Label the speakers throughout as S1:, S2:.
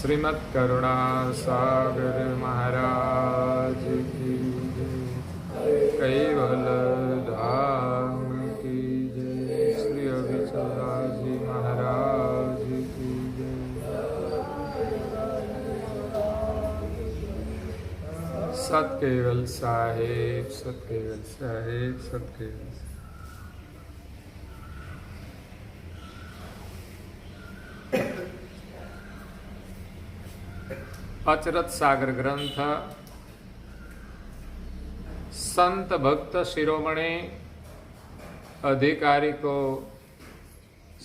S1: श्रीमद् करुणा सागर महाराज की जय। कैवल धाम की जय। श्री अभिचला जी महाराज की जय। सत केवल साहेब, सत केवल साहेब, सत केवल। अचरत सागर ग्रंथ संत भक्त शिरोमणि अधिकारी को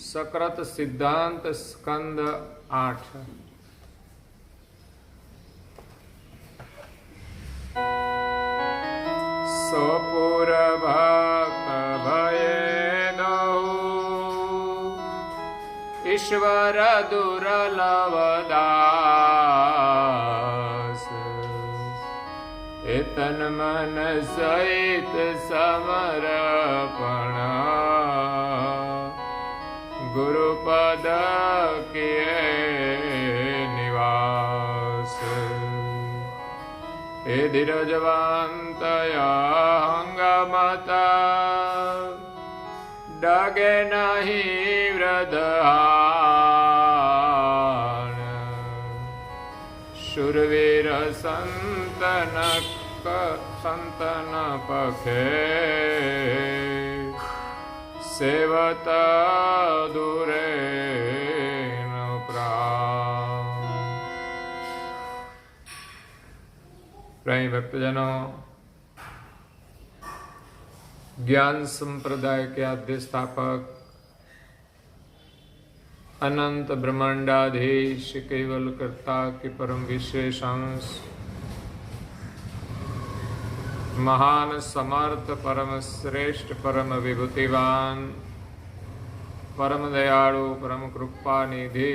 S1: सकृत सिद्धांत स्कंद 8। सोपुर भक्त भये दहु ईश्वर दुर्लभ दास। तन मन सहित समर्पण गुरुपद के निवास। हे धीरजवंतया हंगमता डगे नहीं वृद्धान। शूरवीर संतन पखे सेवत दूरे न प्राण। प्रेमी भक्तजनों, ज्ञान संप्रदाय के आद्य स्थापक अनंत ब्रह्मांडाधीश केवल कर्ता के परम विशेष अंश महान समर्थ परम श्रेष्ठ परम विभूतिवान परम दयालु परम कृपा निधि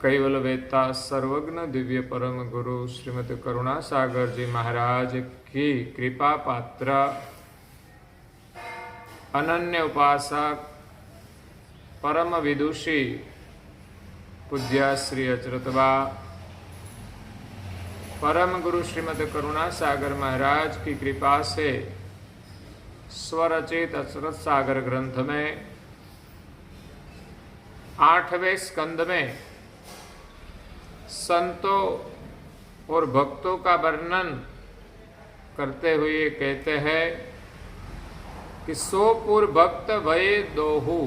S1: कैवल वेत्ता सर्वज्ञ दिव्य परम गुरु श्रीमती करुणा सागर जी महाराज की कृपा पात्र अनन्य उपासक परम विदुषी पूज्य श्री अचरतवा परम गुरु श्रीमद करुणा सागर महाराज की कृपा से स्वरचित अचरत सागर ग्रंथ में 8वें स्कंद में संतों और भक्तों का वर्णन करते हुए कहते हैं कि सोपुर भक्त भये दोहु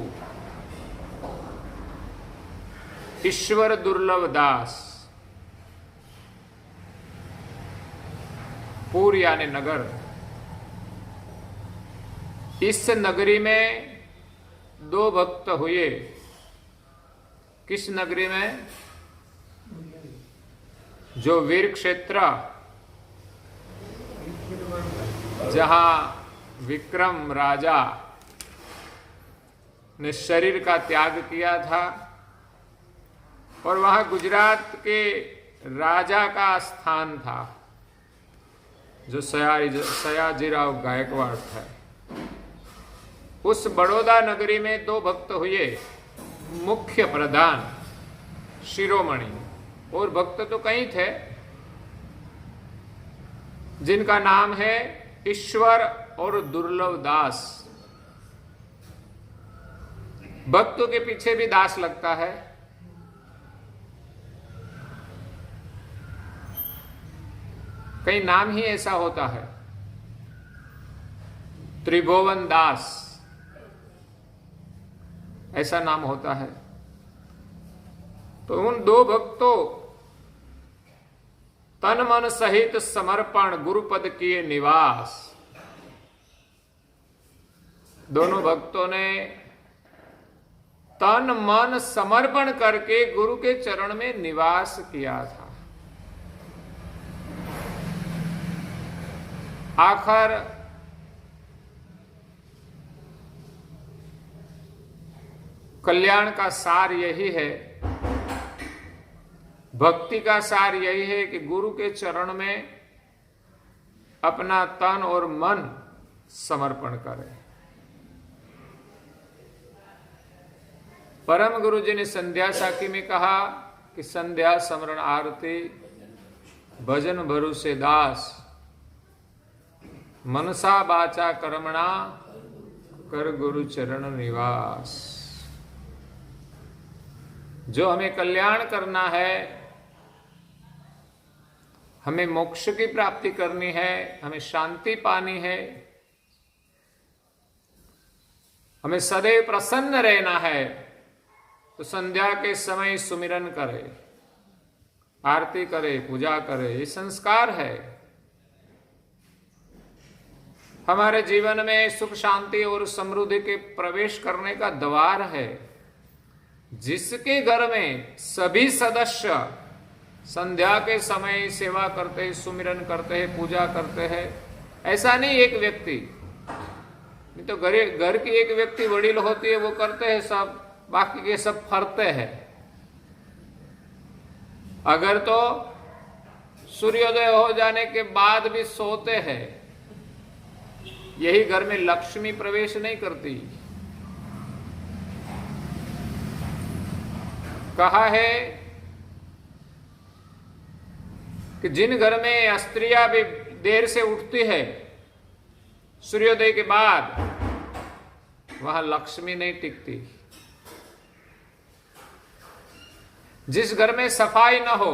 S1: ईश्वर दुर्लभ दास। पुर यानी नगर। इस नगरी में 2 भक्त हुए। किस नगरी में? जो वीर क्षेत्र, जहां विक्रम राजा ने शरीर का त्याग किया था और वहां गुजरात के राजा का स्थान था, जो सयाजीराव गायकवाड़ था। उस बड़ौदा नगरी में 2 भक्त हुए, मुख्य प्रधान शिरोमणि। और भक्त तो कई थे, जिनका नाम है ईश्वर और दुर्लभ दास। भक्तों के पीछे भी दास लगता है। कई नाम ही ऐसा होता है। त्रिभुवन दास ऐसा नाम होता है। तो उन 2 भक्तों तन मन सहित समर्पण गुरुपद किए निवास। दोनों भक्तों ने तन मन समर्पण करके गुरु के चरण में निवास किया था। आखिर कल्याण का सार यही है, भक्ति का सार यही है कि गुरु के चरण में अपना तन और मन समर्पण करें। परम गुरु जी ने संध्या साखी में कहा कि संध्या समरण आरती भजन भरोसे दास, मनसा बाचा कर्मणा कर गुरु चरण निवास। जो हमें कल्याण करना है, हमें मोक्ष की प्राप्ति करनी है, हमें शांति पानी है, हमें सदैव प्रसन्न रहना है, तो संध्या के समय सुमिरन करे, आरती करे, पूजा करे। ये संस्कार है। हमारे जीवन में सुख शांति और समृद्धि के प्रवेश करने का द्वार है। जिसके घर में सभी सदस्य संध्या के समय सेवा करते हैं, सुमिरन करते हैं, पूजा करते हैं, ऐसा नहीं एक व्यक्ति, नहीं तो घर की एक व्यक्ति वडील होती है, वो करते हैं सब, बाकी के सब फरते हैं। अगर तो सूर्योदय हो जाने के बाद भी सोते हैं, यही घर में लक्ष्मी प्रवेश नहीं करती। कहा है कि जिन घर में स्त्रियां भी देर से उठती है सूर्योदय के बाद, वहां लक्ष्मी नहीं टिकती। जिस घर में सफाई न हो,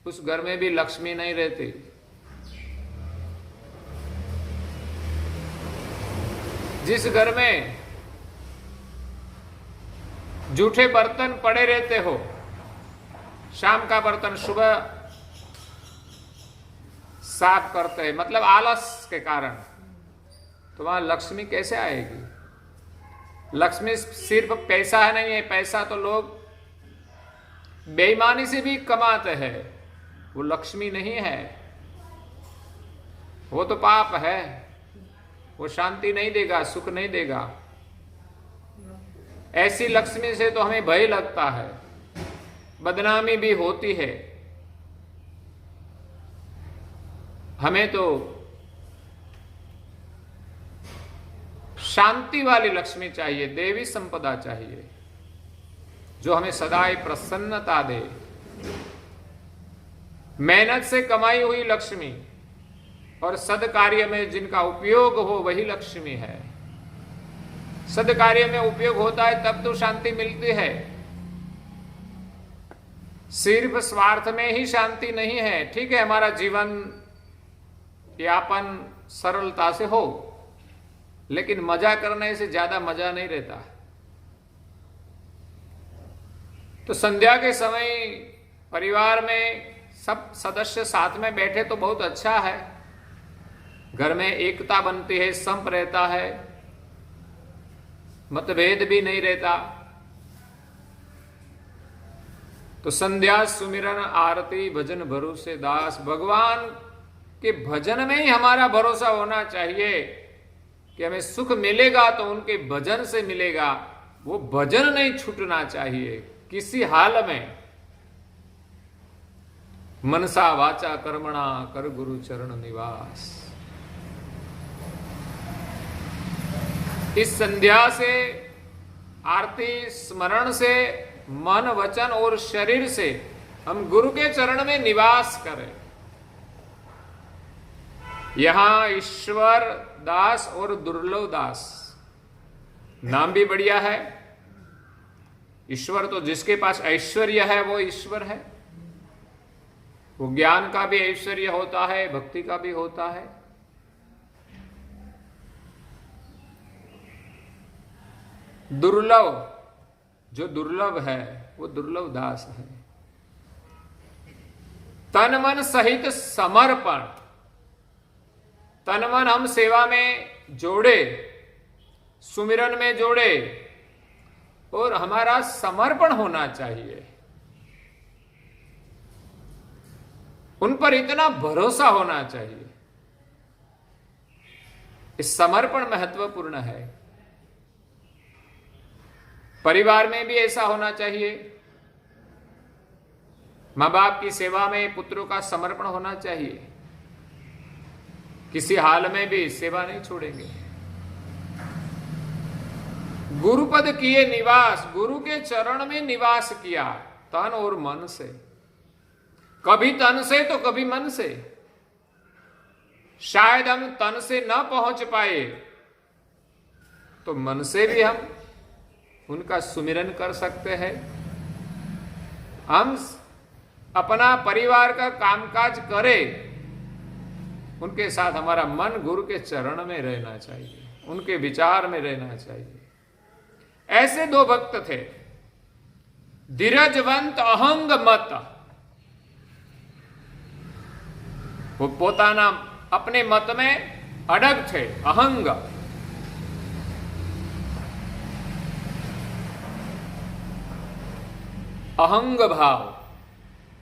S1: उस घर में भी लक्ष्मी नहीं रहती। जिस घर में जूठे बर्तन पड़े रहते हो, शाम का बर्तन सुबह साफ करते हैं, मतलब आलस के कारण, तो वहां लक्ष्मी कैसे आएगी? लक्ष्मी सिर्फ पैसा है नहीं है, पैसा तो लोग बेईमानी से भी कमाते हैं, वो लक्ष्मी नहीं है, वो तो पाप है, वो शांति नहीं देगा, सुख नहीं देगा। ऐसी लक्ष्मी से तो हमें भय लगता है, बदनामी भी होती है। हमें तो शांति वाली लक्ष्मी चाहिए, देवी संपदा चाहिए, जो हमें सदा प्रसन्नता दे। मेहनत से कमाई हुई लक्ष्मी और सदकार्य में जिनका उपयोग हो, वही लक्ष्मी है। सदकार्य में उपयोग होता है तब तो शांति मिलती है। सिर्फ स्वार्थ में ही शांति नहीं है। ठीक है, हमारा जीवन यापन सरलता से हो, लेकिन मजा करने से ज्यादा मजा नहीं रहता। तो संध्या के समय परिवार में सब सदस्य साथ में बैठे तो बहुत अच्छा है, घर में एकता बनती है, संप रहता है, मतभेद भी नहीं रहता। तो संध्या सुमिरन आरती भजन भरोसे दास, भगवान के भजन में ही हमारा भरोसा होना चाहिए कि हमें सुख मिलेगा तो उनके भजन से मिलेगा। वो भजन नहीं छूटना चाहिए किसी हाल में। मनसा वाचा कर्मणा कर गुरु चरण निवास। इस संध्या से, आरती स्मरण से, मन वचन और शरीर से हम गुरु के चरण में निवास करें। यहां ईश्वर दास और दुर्लभ दास नाम भी बढ़िया है। ईश्वर तो जिसके पास ऐश्वर्य है वो ईश्वर है। वो ज्ञान का भी ऐश्वर्य होता है, भक्ति का भी होता है। दुर्लभ, जो दुर्लभ है वो दुर्लभ दास है। तन मन सहित समर्पण, तन मन हम सेवा में जोड़े, सुमिरन में जोड़े, और हमारा समर्पण होना चाहिए। उन पर इतना भरोसा होना चाहिए। इस समर्पण महत्वपूर्ण है। परिवार में भी ऐसा होना चाहिए। मां बाप की सेवा में पुत्रों का समर्पण होना चाहिए। किसी हाल में भी सेवा नहीं छोड़ेंगे। गुरुपद किए निवास, गुरु के चरण में निवास किया तन और मन से, कभी तन से तो कभी मन से। शायद हम तन से न पहुंच पाए तो मन से भी हम उनका सुमिरन कर सकते हैं। हम अपना परिवार का कामकाज करें, उनके साथ हमारा मन गुरु के चरण में रहना चाहिए, उनके विचार में रहना चाहिए। ऐसे दो भक्त थे, धीरजवंत अहंग मत। वो पोताना अपने मत में अडग थे, अहंग। अहंग भाव,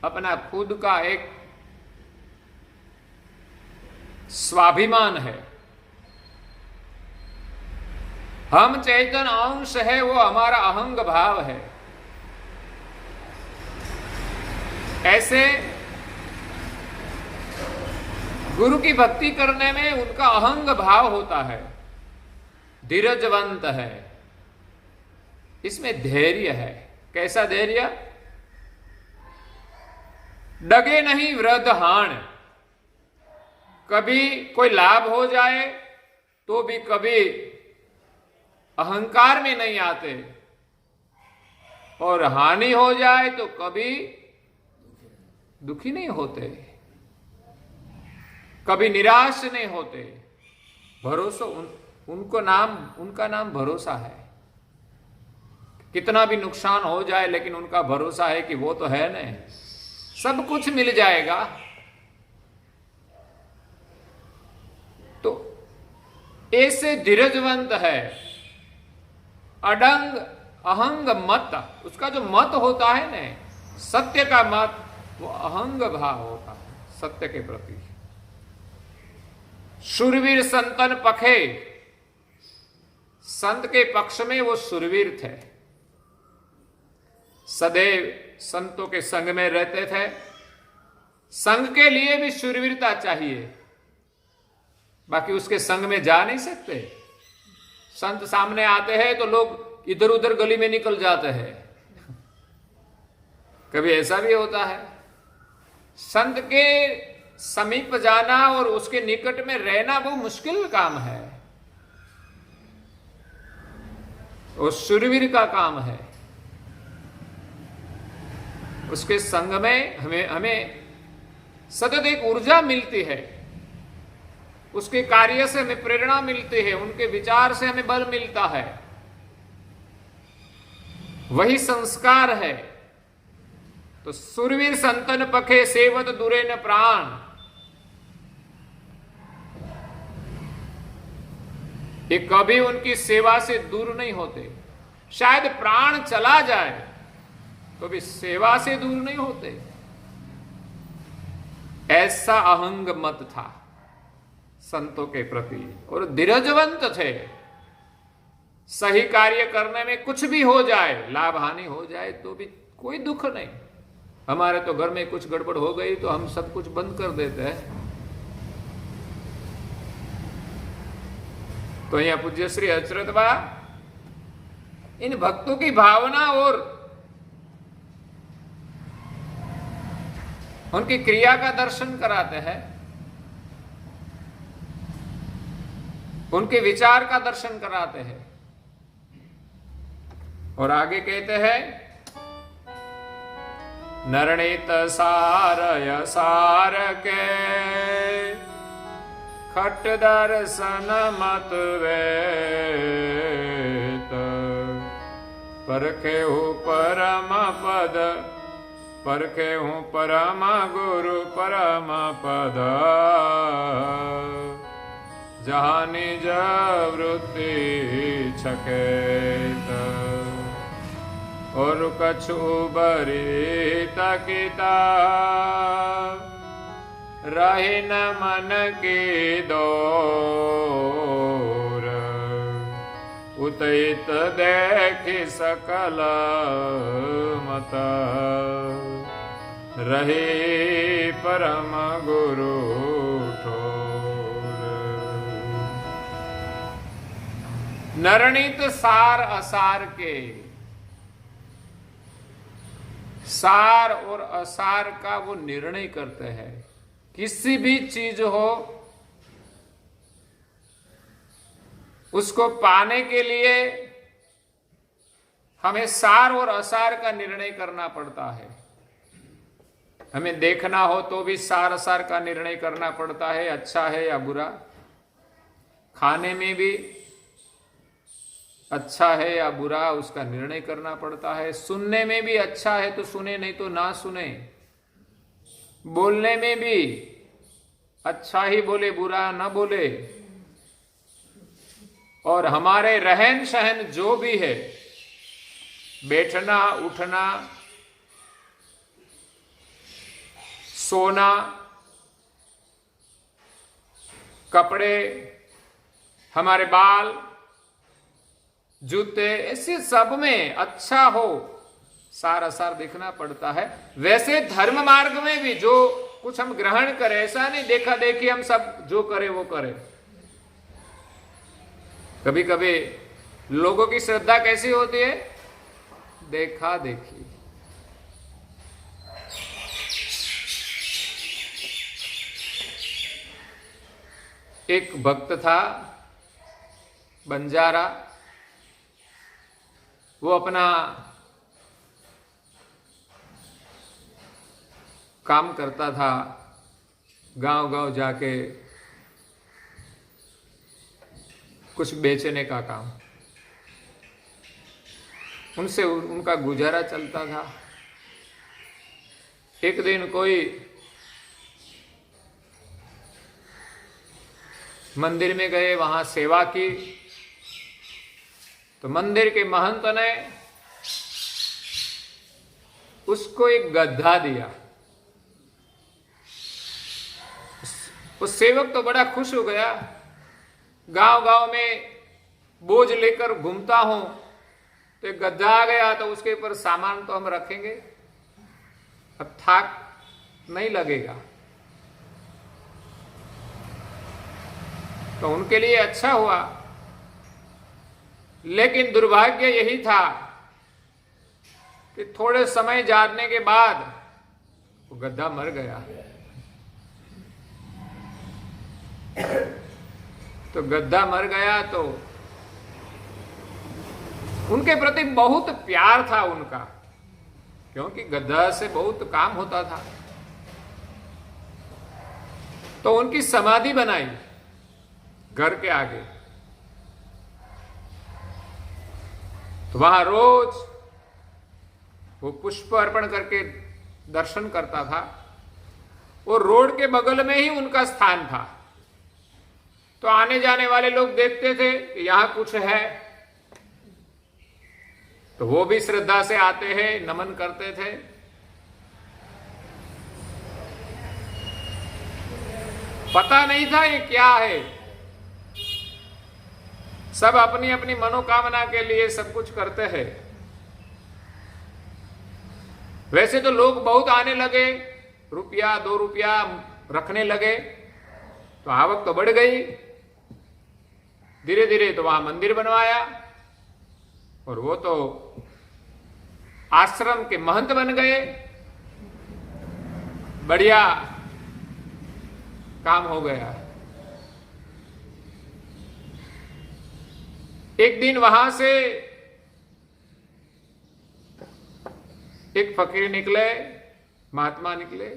S1: अपना खुद का एक स्वाभिमान है। हम चैतन्य अंश है, वो हमारा अहंग भाव है। ऐसे गुरु की भक्ति करने में उनका अहंग भाव होता है, धीरजवंत है। इसमें धैर्य है। कैसा धैर्य? डगे नहीं वृद्ध हाण। कभी कोई लाभ हो जाए तो भी कभी अहंकार में नहीं आते, और हानि हो जाए तो कभी दुखी नहीं होते, कभी निराश नहीं होते। भरोसा उनका नाम भरोसा है। कितना भी नुकसान हो जाए लेकिन उनका भरोसा है कि वो तो है नहीं, सब कुछ मिल जाएगा। तो ऐसे धीरजवंत है, अडंग अहंग मत। उसका जो मत होता है ना, सत्य का मत, वो अहंग भाव होता है सत्य के प्रति। शूरवीर संतन पखे, संत के पक्ष में वो शूरवीर थे। सदैव संतों के संग में रहते थे। संग के लिए भी शूरवीरता चाहिए, बाकी उसके संग में जा नहीं सकते। संत सामने आते हैं तो लोग इधर उधर गली में निकल जाते हैं। कभी ऐसा भी होता है। संत के समीप जाना और उसके निकट में रहना वो मुश्किल काम है, वो शूरवीर का काम है। उसके संग में हमें सतत एक ऊर्जा मिलती है, उसके कार्य से हमें प्रेरणा मिलती है, उनके विचार से हमें बल मिलता है। वही संस्कार है। तो सुरवीर संतन पखे सेवत दुरे न प्राण। ये कभी उनकी सेवा से दूर नहीं होते। शायद प्राण चला जाए तो भी सेवा से दूर नहीं होते। ऐसा अहंग मत था संतों के प्रति, और धीरजवंत थे। सही कार्य करने में कुछ भी हो जाए, लाभ हानि हो जाए तो भी कोई दुख नहीं। हमारे तो घर में कुछ गड़बड़ हो गई तो हम सब कुछ बंद कर देते हैं। तो यहां पूज्य श्री अचरत बा इन भक्तों की भावना और उनकी क्रिया का दर्शन कराते हैं, उनके विचार का दर्शन कराते हैं। और आगे कहते हैं, नरणित सारय सार के खट दर्शन मत वेत। परखे हो परम पद, परखे हूँ परम गुरु परम पद। जहाँ निज वृत्ति छकेत, और कछु बरी तकिता। रही न मन की दौर, उतैत देखि सकल मत। रहे परम गुरु ठोर। निर्णित सार असार के, सार और असार का वो निर्णय करते हैं। किसी भी चीज हो उसको पाने के लिए हमें सार और असार का निर्णय करना पड़ता है। हमें देखना हो तो भी सार असार का निर्णय करना पड़ता है, अच्छा है या बुरा। खाने में भी अच्छा है या बुरा उसका निर्णय करना पड़ता है। सुनने में भी अच्छा है तो सुने, नहीं तो ना सुने। बोलने में भी अच्छा ही बोले, बुरा ना बोले। और हमारे रहन सहन जो भी है, बैठना उठना, सोना, कपड़े, हमारे बाल, जूते, ऐसे सब में अच्छा हो, सार असार देखना पड़ता है। वैसे धर्म मार्ग में भी जो कुछ हम ग्रहण करें, ऐसा नहीं देखा देखी हम सब जो करे वो करें। कभी कभी लोगों की श्रद्धा कैसी होती है, देखा देखी। एक भक्त था बंजारा, वो अपना काम करता था, गांव गांव जाके कुछ बेचने का काम, उनसे उनका गुजारा चलता था। एक दिन कोई मंदिर में गए, वहां सेवा की, तो मंदिर के महंत ने उसको एक गद्दा दिया। उस सेवक तो बड़ा खुश हो गया, गांव गांव में बोझ लेकर घूमता हूं तो एक गद्दा आ गया तो उसके ऊपर सामान तो हम रखेंगे, अब थाक नहीं लगेगा। तो उनके लिए अच्छा हुआ, लेकिन दुर्भाग्य यही था कि थोड़े समय जाने के बाद वो गद्दा मर गया। तो गद्दा मर गया तो उनके प्रति बहुत प्यार था उनका, क्योंकि गद्दा से बहुत काम होता था। तो उनकी समाधि बनाई घर के आगे, तो वहां रोज वो पुष्प अर्पण करके दर्शन करता था। वो रोड के बगल में ही उनका स्थान था, तो आने जाने वाले लोग देखते थे कि यहां कुछ है, तो वो भी श्रद्धा से आते हैं, नमन करते थे। पता नहीं था ये क्या है, सब अपनी अपनी मनोकामना के लिए सब कुछ करते हैं। वैसे तो लोग बहुत आने लगे, रुपया 2 रुपया रखने लगे, तो आवक तो बढ़ गई। धीरे धीरे तो वहां मंदिर बनवाया और वो तो आश्रम के महंत बन गए। बढ़िया काम हो गया। एक दिन वहां से एक फकीर निकले, महात्मा निकले,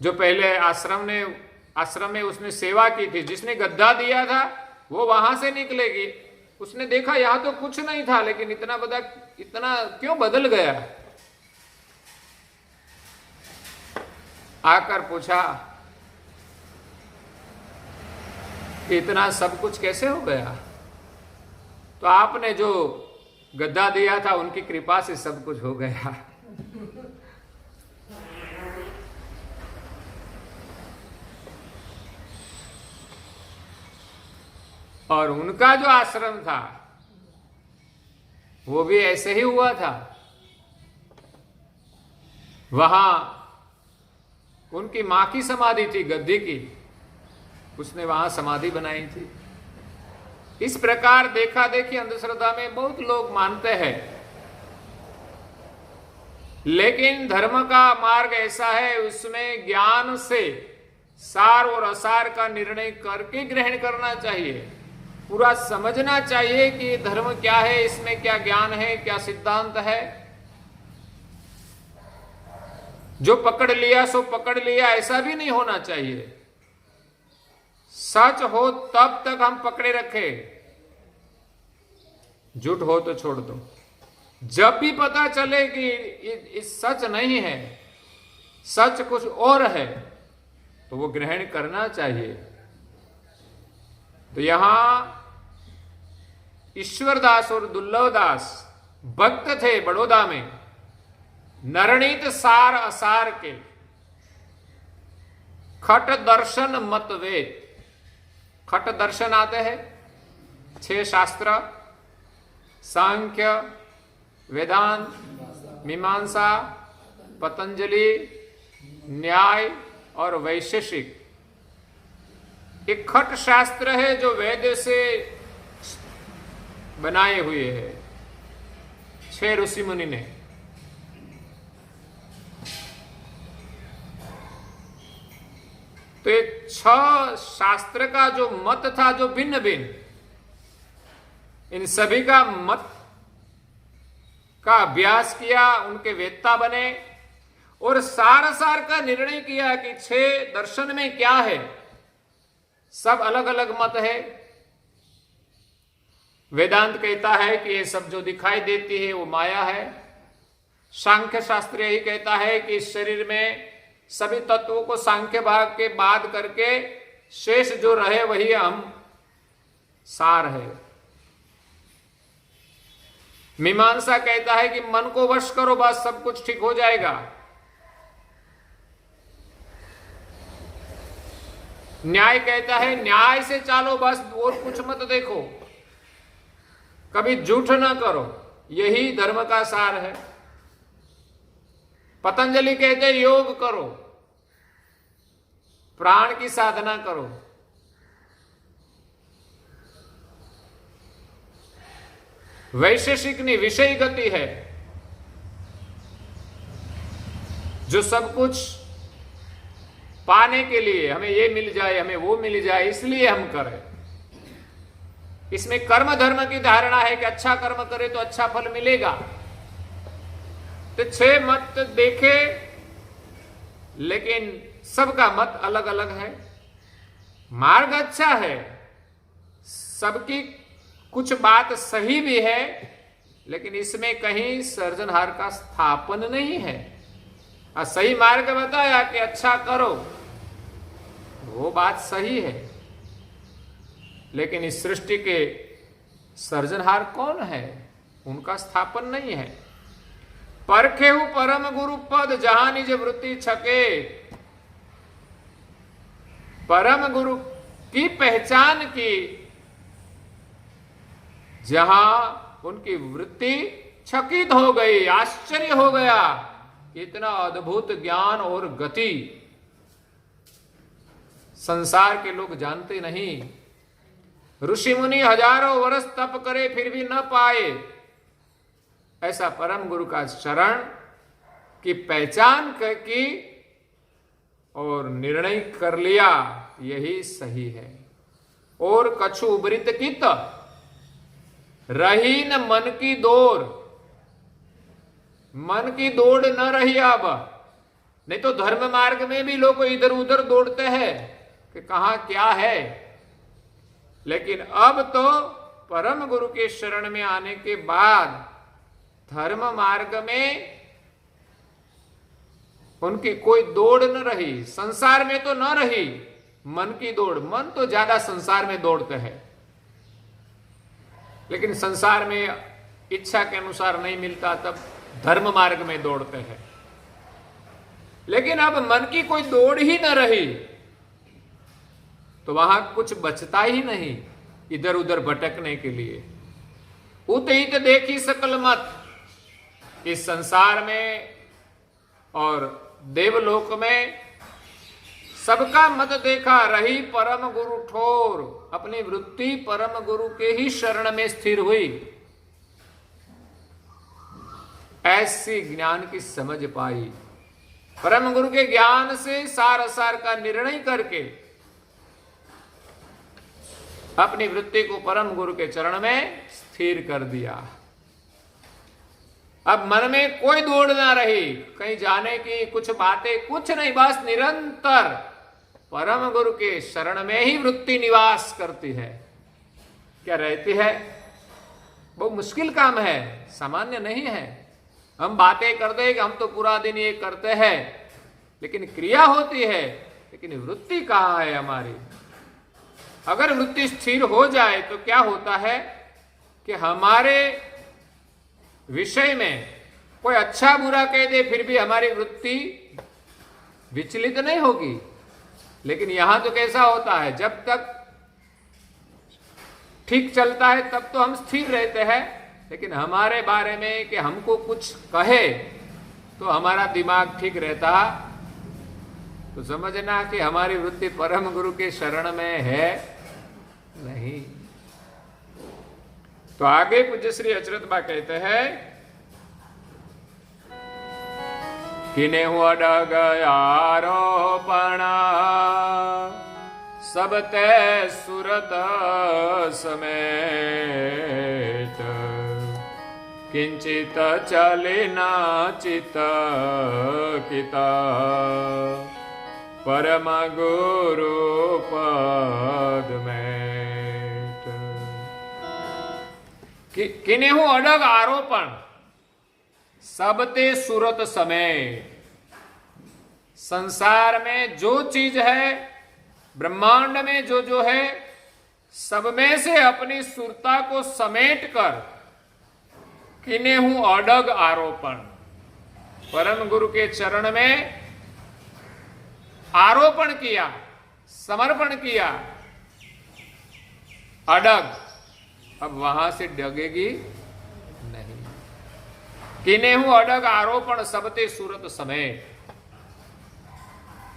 S1: जो पहले आश्रम में उसने सेवा की थी, जिसने गद्दा दिया था वो वहां से निकलेगी। उसने देखा यहां तो कुछ नहीं था, लेकिन इतना क्यों बदल गया। आकर पूछा कि इतना सब कुछ कैसे हो गया। तो आपने जो गद्दा दिया था उनकी कृपा से सब कुछ हो गया। और उनका जो आश्रम था वो भी ऐसे ही हुआ था। वहां उनकी मां की समाधि थी, गद्दी की, उसने वहां समाधि बनाई थी। इस प्रकार देखा देखी अंधश्रद्धा में बहुत लोग मानते हैं, लेकिन धर्म का मार्ग ऐसा है, उसमें ज्ञान से सार और असार का निर्णय करके ग्रहण करना चाहिए। पूरा समझना चाहिए कि धर्म क्या है, इसमें क्या ज्ञान है, क्या सिद्धांत है। जो पकड़ लिया सो पकड़ लिया, ऐसा भी नहीं होना चाहिए। सच हो तब तक हम पकड़े रखे, झूठ हो तो छोड़ दो। जब भी पता चले कि इस सच नहीं है, सच कुछ और है, तो वो ग्रहण करना चाहिए। तो यहां ईश्वरदास और दुर्लभदास भक्त थे बड़ौदा में, नरणीत सार असार के खट दर्शन मत वेद। खट दर्शन आते हैं 6 शास्त्र, सांख्य, वेदांत, मीमांसा, पतंजलि, न्याय और वैशेषिक। एक खट शास्त्र है जो वेद से बनाए हुए हैं 6 ऋषि मुनि ने। तो ये 6 शास्त्र का जो मत था, जो भिन्न भिन्न, इन सभी का मत का अभ्यास किया, उनके वेत्ता बने और सार सार का निर्णय किया कि 6 दर्शन में क्या है। सब अलग अलग मत है। वेदांत कहता है कि ये सब जो दिखाई देती है वो माया है। सांख्य शास्त्र यही कहता है कि इस शरीर में सभी तत्वों को सांख्य भाग के बाद करके शेष जो रहे वही हम सार है। मीमांसा कहता है कि मन को वश करो, बस सब कुछ ठीक हो जाएगा। न्याय कहता है न्याय से चालो, बस और कुछ मत देखो, कभी झूठ ना करो, यही धर्म का सार है। पतंजलि कहते योग करो, प्राण की साधना करो। वैशेषिक नहीं, विषय गति है, जो सब कुछ पाने के लिए हमें ये मिल जाए, हमें वो मिल जाए, इसलिए हम करें। इसमें कर्म धर्म की धारणा है कि अच्छा कर्म करे तो अच्छा फल मिलेगा। तो 6 मत देखे, लेकिन सबका मत अलग अलग है। मार्ग अच्छा है, सबकी कुछ बात सही भी है, लेकिन इसमें कहीं सृजनहार का स्थापन नहीं है। सही मार्ग बताया कि अच्छा करो, वो बात सही है, लेकिन इस सृष्टि के सृजनहार कौन है, उनका स्थापन नहीं है। परखेहु परम गुरु पद जहां निज वृत्ति छके। परम गुरु की पहचान की जहां उनकी वृत्ति चकित हो गई, आश्चर्य हो गया, इतना अद्भुत ज्ञान और गति संसार के लोग जानते नहीं। ऋषि मुनि हजारों वर्ष तप करे फिर भी न पाए, ऐसा परम गुरु का शरण की पहचान की और निर्णय कर लिया, यही सही है। और कछु उबरित कित रही न मन की दौड़। मन की दौड़ न रही अब। नहीं तो धर्म मार्ग में भी लोग इधर उधर दौड़ते हैं कि कहां क्या है, लेकिन अब तो परम गुरु के शरण में आने के बाद धर्म मार्ग में उनकी कोई दौड़ न रही। संसार में तो न रही मन की दौड़, मन तो ज्यादा संसार में दौड़ते हैं, लेकिन संसार में इच्छा के अनुसार नहीं मिलता, तब धर्म मार्ग में दौड़ते हैं। लेकिन अब मन की कोई दौड़ ही न रही तो वहां कुछ बचता ही नहीं इधर उधर भटकने के लिए। उत हित देखी सकल मत। इस संसार में और देवलोक में सबका मत देखा रही परम गुरु ठोर, अपनी वृत्ति परम गुरु के ही शरण में स्थिर हुई। ऐसी ज्ञान की समझ पाई, परम गुरु के ज्ञान से सार असार का निर्णय करके अपनी वृत्ति को परम गुरु के चरण में स्थिर कर दिया। अब मन में कोई दौड़ ना रही कहीं जाने की, कुछ बातें कुछ नहीं, बस निरंतर परम गुरु के शरण में ही वृत्ति निवास करती है। क्या रहती है? बहुत मुश्किल काम है, सामान्य नहीं है। हम बातें करते हैं कि हम तो पूरा दिन ये करते हैं, लेकिन क्रिया होती है, लेकिन वृत्ति कहाँ है हमारी? अगर वृत्ति स्थिर हो जाए तो क्या होता है कि हमारे विषय में कोई अच्छा बुरा कह दे फिर भी हमारी वृत्ति विचलित नहीं होगी। लेकिन यहां तो कैसा होता है, जब तक ठीक चलता है तब तो हम स्थिर रहते हैं, लेकिन हमारे बारे में कि हमको कुछ कहे तो हमारा दिमाग ठीक रहता, तो समझना कि हमारी वृत्ति परम गुरु के शरण में है नहीं। तो आगे पूज्य श्री अचरत बा कहते हैं, किनेहु अडग आरोपण सब ते सुरत समेत, किंचित चलिना चित किता परम गुरु पद में। किनेहु अडग आरोपण सबते सुरत समय, संसार में जो चीज है, ब्रह्मांड में जो जो है, सब में से अपनी सुरता को समेट कर किनेहु अडग आरोपण, परम गुरु के चरण में आरोपण किया, समर्पण किया। अडग, अब वहां से डगेगी नहीं। किनेहु अडग आरोपण सबते सूरत समय।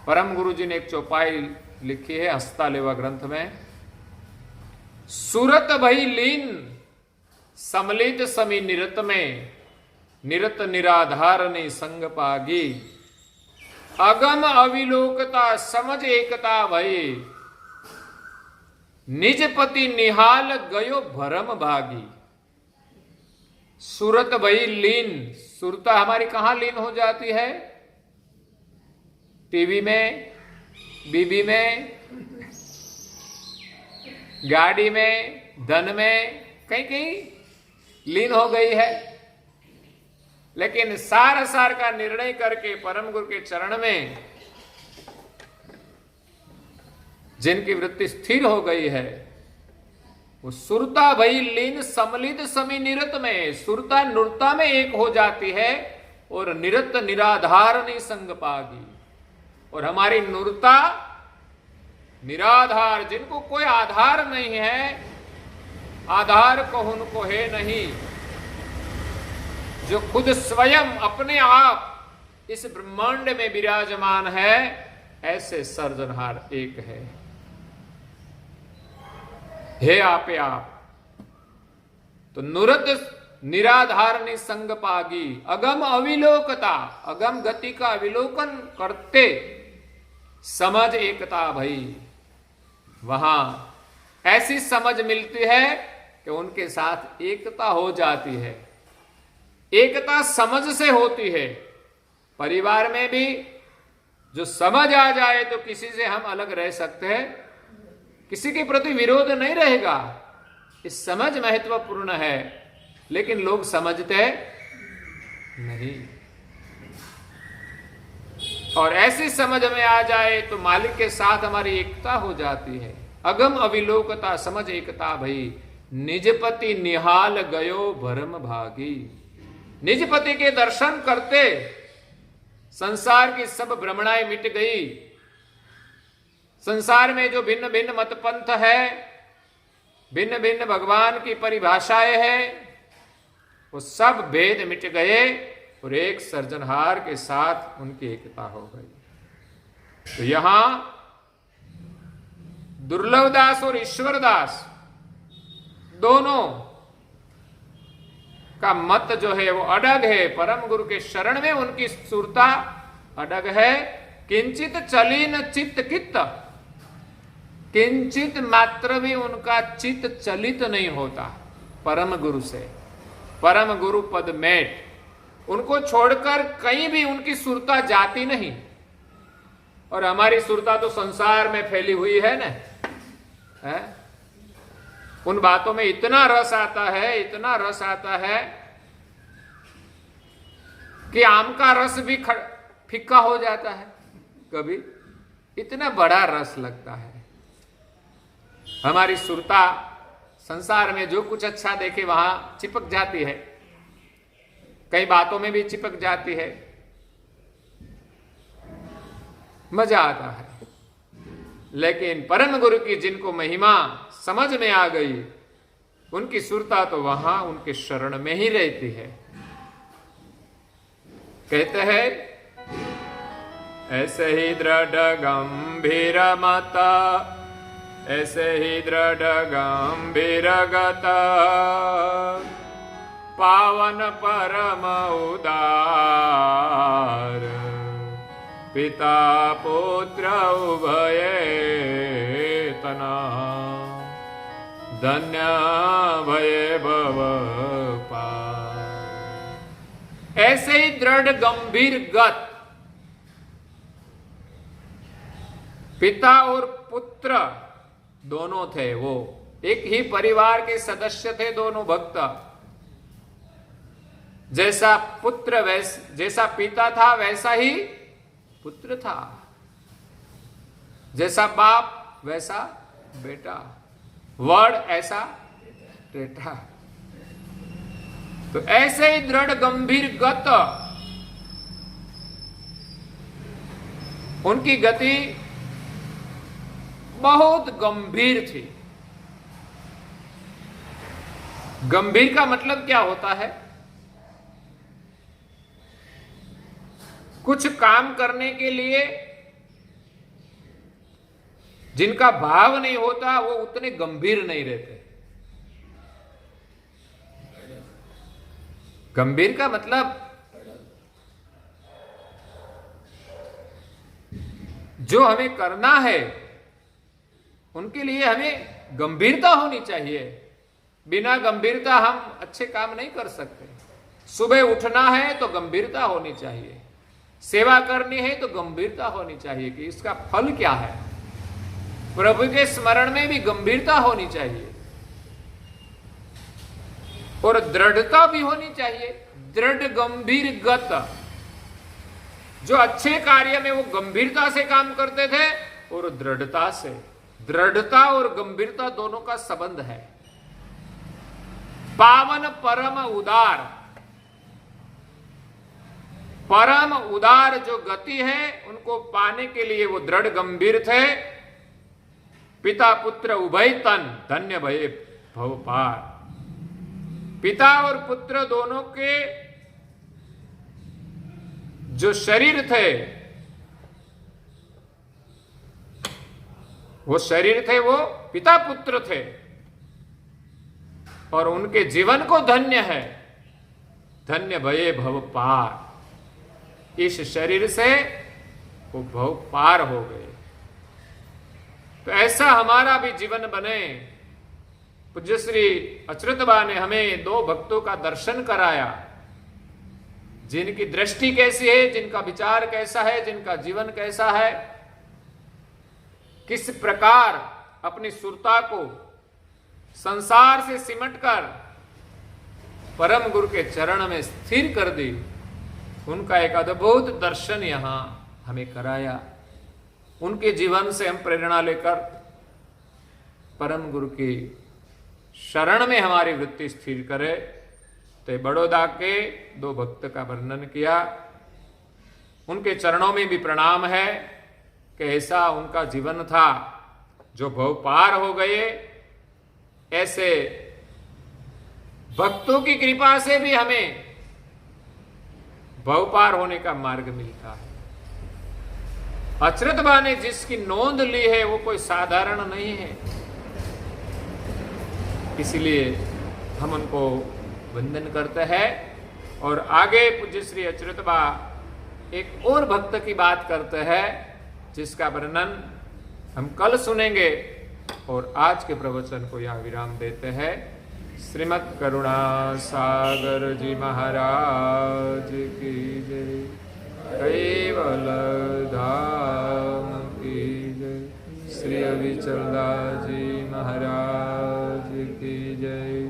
S1: परम गुरु जी ने एक चौपाई लिखी है हस्तालेवा ग्रंथ में, सूरत भई लीन समलित समी निरत में, निरत निराधार ने संग पागी, अगम अविलोकता समझ एकता भई, निज पति निहाल गयो भरम भागी। सूरत भई लीन, सुरता हमारी कहां लीन हो जाती है? टीवी में, बीबी में, गाड़ी में, धन में, कहीं कहीं लीन हो गई है। लेकिन सार सार का निर्णय करके परम गुरु के चरण में जिनकी वृत्ति स्थिर हो गई है, वो सुरता भई लीन समलित समी निरत में, सुरता नुरता में एक हो जाती है और निरत निराधार संग पागी। और हमारी नुरता निराधार, जिनको कोई आधार नहीं है, आधार को उनको है नहीं, जो खुद स्वयं अपने आप इस ब्रह्मांड में विराजमान है, ऐसे सर्जनहार एक है। हे आपे आप, तो नुरत निराधार संग पागी, अगम अविलोकता, अगम गति का अविलोकन करते समझ एकता भई। वहां ऐसी समझ मिलती है कि उनके साथ एकता हो जाती है। एकता समझ से होती है। परिवार में भी जो समझ आ जाए तो किसी से हम अलग रह सकते हैं, किसी के प्रति विरोध नहीं रहेगा। इस समझ महत्वपूर्ण है, लेकिन लोग समझते नहीं। और ऐसी समझ में आ जाए तो मालिक के साथ हमारी एकता हो जाती है। अगम अविलोकता समझ एकता भई, निजपति निहाल गयो भरम भागी। निजपति के दर्शन करते संसार की सब भ्रमणाएं मिट गई। संसार में जो भिन्न भिन्न मतपंथ है, भिन्न भिन्न भगवान की परिभाषाएं हैं, वो सब भेद मिट गए और एक सर्जनहार के साथ उनकी एकता हो गई। तो यहां दुर्लभ दास और ईश्वर दास दोनों का मत जो है वो अडग है। परम गुरु के शरण में उनकी सुरता अडग है। किंचित चलिन चित्त कित्त, किंचित मात्र भी उनका चित्त चलित नहीं होता परम गुरु से। परम गुरु पद मेट, उनको छोड़कर कहीं भी उनकी सुरता जाती नहीं। और हमारी सुरता तो संसार में फैली हुई है ना, है? उन बातों में इतना रस आता है, इतना रस आता है कि आम का रस भी फीका हो जाता है कभी, इतना बड़ा रस लगता है। हमारी सुरता संसार में जो कुछ अच्छा देखे वहां चिपक जाती है, कई बातों में भी चिपक जाती है, मजा आता है। लेकिन परम गुरु की जिनको महिमा समझ में आ गई, उनकी सुरता तो वहां उनके शरण में ही रहती है। कहते हैं ऐसे ही दृढ़ गंभीर मता, ऐसे ही दृढ़ गंभीर गता, पावन परम उदार, पिता पुत्र उभये तना, धन्य भये भव पार। ऐसे ही दृढ़ गंभीर गत, पिता और पुत्र दोनों थे, वो एक ही परिवार के सदस्य थे दोनों भक्त। जैसा पुत्र जैसा पिता था वैसा ही पुत्र था, जैसा बाप वैसा बेटा, वड ऐसा बेटा। तो ऐसे ही दृढ़ गंभीर गत, उनकी गति बहुत गंभीर थी। गंभीर का मतलब क्या होता है? कुछ काम करने के लिए जिनका भाव नहीं होता वो उतने गंभीर नहीं रहते। गंभीर का मतलब जो हमें करना है उनके लिए हमें गंभीरता होनी चाहिए। बिना गंभीरता हम अच्छे काम नहीं कर सकते। सुबह उठना है तो गंभीरता होनी चाहिए, सेवा करनी है तो गंभीरता होनी चाहिए कि इसका फल क्या है। प्रभु के स्मरण में भी गंभीरता होनी चाहिए और दृढ़ता भी होनी चाहिए। दृढ़ गंभीर गत, जो अच्छे कार्य में वो गंभीरता से काम करते थे और दृढ़ता से, दृढ़ता और गंभीरता दोनों का संबंध है। पावन परम उदार, परम उदार जो गति है उनको पाने के लिए वो दृढ़ गंभीर थे। पिता पुत्र उभय तन, धन्य भये भव पार। पिता और पुत्र दोनों के जो शरीर थे, वो शरीर थे, वो पिता पुत्र थे और उनके जीवन को धन्य है। धन्य भये भव पार, इस शरीर से वो भव पार हो गए। तो ऐसा हमारा भी जीवन बने। पूज्य श्री अच्युतबा ने हमें दो भक्तों का दर्शन कराया, जिनकी दृष्टि कैसी है, जिनका विचार कैसा है, जिनका जीवन कैसा है, किस प्रकार अपनी सुरता को संसार से सिमटकर परम गुरु के चरण में स्थिर कर दी। उनका एक अद्भुत दर्शन यहां हमें कराया। उनके जीवन से हम प्रेरणा लेकर परम गुरु की शरण में हमारी वृत्ति स्थिर करे। तो बड़ौदा के दो भक्त का वर्णन किया। उनके चरणों में भी प्रणाम है कि ऐसा उनका जीवन था जो भव पार हो गए। ऐसे भक्तों की कृपा से भी हमें भव पार होने का मार्ग मिलता है। अचरतबा ने जिसकी नोंद ली है वो कोई साधारण नहीं है, इसलिए हम उनको वंदन करते हैं। और आगे पूज्य श्री अचरतबा एक और भक्त की बात करते हैं जिसका वर्णन हम कल सुनेंगे। और आज के प्रवचन को यहाँ विराम देते हैं। श्रीमद् करुणा सागर जी महाराज की जय, कैवल धाम की जय, श्री अविचलदास जी महाराज की जय।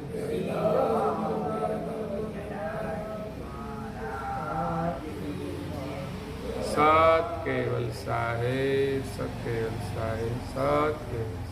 S1: सत केवल साहेब, सत केवल साहेब, सत केवल